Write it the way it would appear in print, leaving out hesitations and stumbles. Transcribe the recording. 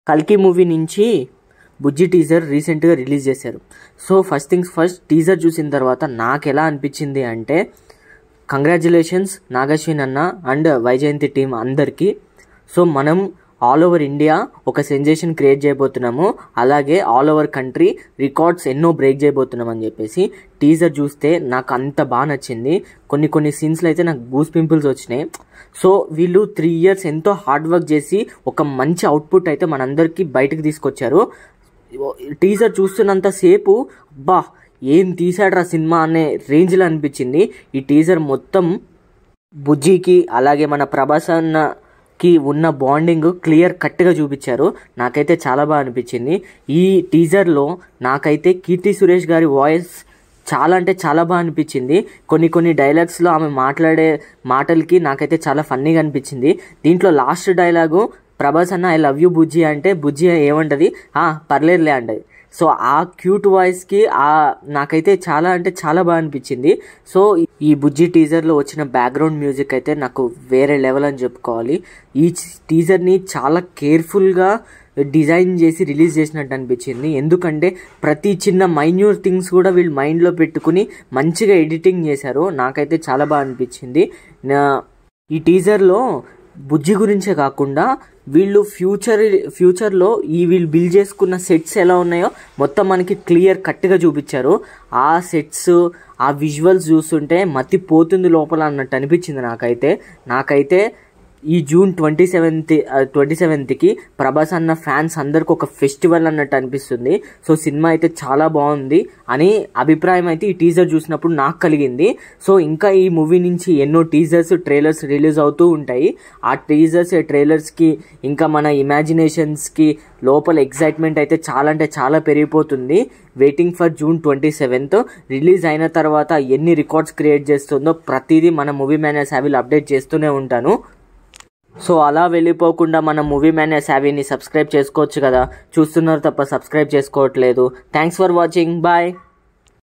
కల్కి మూవీ నుంచి బుజ్జి టీజర్ రీసెంట్గా రిలీజ్ చేశారు. So first things first, teaser చూసిన తర్వాత నాకు ఎలా అనిపించింది అంటే, కంగ్రాచ్యులేషన్స్ నాగశ్విన్ అన్న అండ్ వైజయంతి టీం అందరికీ. సో మనం ఆల్ ఓవర్ ఇండియా ఒక సెన్సేషన్ క్రియేట్ చేయబోతున్నాము, అలాగే ఆల్ ఓవర్ కంట్రీ రికార్డ్స్ ఎన్నో బ్రేక్ చేయబోతున్నాం అని చెప్పేసి టీజర్ చూస్తే నాకు అంత బాగా నచ్చింది. కొన్ని సీన్స్లో అయితే నాకు గూస్ పింపుల్స్ వచ్చినాయి. సో వీళ్ళు 3 years ఎంతో హార్డ్ వర్క్ చేసి ఒక మంచి అవుట్పుట్ అయితే మనందరికీ బయటకు తీసుకొచ్చారు. టీజర్ చూస్తున్నంతసేపు అబ్బా ఏం తీసాడ్రా సినిమా అనే రేంజ్లో అనిపించింది. ఈ టీజర్ మొత్తం బుజ్జికి అలాగే మన ప్రభాస్ అన్నకి ఉన్న బాండింగ్ క్లియర్ కట్గా చూపించారు. నాకైతే చాలా బాగా అనిపించింది. ఈ టీజర్లో నాకైతే కీర్తి సురేష్ గారి వాయిస్ చాలా అంటే చాలా బాగా అనిపించింది. కొన్ని డైలాగ్స్లో ఆమె మాట్లాడే మాటలకి నాకైతే చాలా ఫన్నీగా అనిపించింది. దీంట్లో లాస్ట్ డైలాగు ప్రభాస్ అన్న ఐ లవ్ యూ బుజ్జి అంటే బుజ్జి ఏమంటది, పర్లేదులే అంటది. సో ఆ క్యూట్ వాయిస్కి నాకైతే చాలా అంటే చాలా బాగా అనిపించింది. సో ఈ బుజ్జి టీజర్లో వచ్చిన బ్యాక్గ్రౌండ్ మ్యూజిక్ అయితే నాకు వేరే లెవెల్ అని చెప్పుకోవాలి. ఈ టీజర్ని చాలా కేర్ఫుల్గా డిజైన్ చేసి రిలీజ్ చేసినట్టు అనిపించింది. ఎందుకంటే ప్రతి చిన్న మైన్యూట్ థింగ్స్ కూడా వీళ్ళు మైండ్లో పెట్టుకుని మంచిగా ఎడిటింగ్ చేశారు. నాకైతే చాలా బాగా అనిపించింది. ఈ టీజర్లో బుజ్జి గురించే కాకుండా వీళ్ళు ఫ్యూచర్లో వీళ్ళు బిల్డ్ చేసుకున్న సెట్స్ ఎలా ఉన్నాయో మొత్తం మనకి క్లియర్ కట్గా చూపించారు. ఆ సెట్స్ ఆ విజువల్స్ చూస్తుంటే మతి పోతుంది లోపల అన్నట్టు అనిపించింది నాకైతే ఈ జూన్ 27కి ప్రభాస్ అన్న ఫ్యాన్స్ అందరికి ఒక ఫెస్టివల్ అన్నట్టు అనిపిస్తుంది. సో సినిమా అయితే చాలా బాగుంది అని అభిప్రాయం అయితే ఈ టీజర్ చూసినప్పుడు నాకు కలిగింది. సో ఇంకా ఈ మూవీ నుంచి ఎన్నో టీజర్స్ ట్రైలర్స్ రిలీజ్ అవుతూ ఉంటాయి. ఆ టీజర్స్ ట్రైలర్స్కి ఇంకా మన ఇమాజినేషన్స్కి లోపల ఎక్సైట్మెంట్ అయితే చాలా అంటే చాలా పెరిగిపోతుంది. Waiting for June 27th. Release అయిన తర్వాత ఎన్ని రికార్డ్స్ క్రియేట్ చేస్తుందో ప్రతిదీ మన మూవీ మేనియా సావీలో అప్డేట్ చేస్తూనే ఉంటాను. సో అలా వెళ్ళిపోకుండా మన మూవీ మేనియా సావీని సబ్స్క్రైబ్ చేసుకోవచ్చు కదా, చూస్తున్నారు తప్ప సబ్స్క్రైబ్ చేసుకోవట్లేదు. Thanks for watching, bye.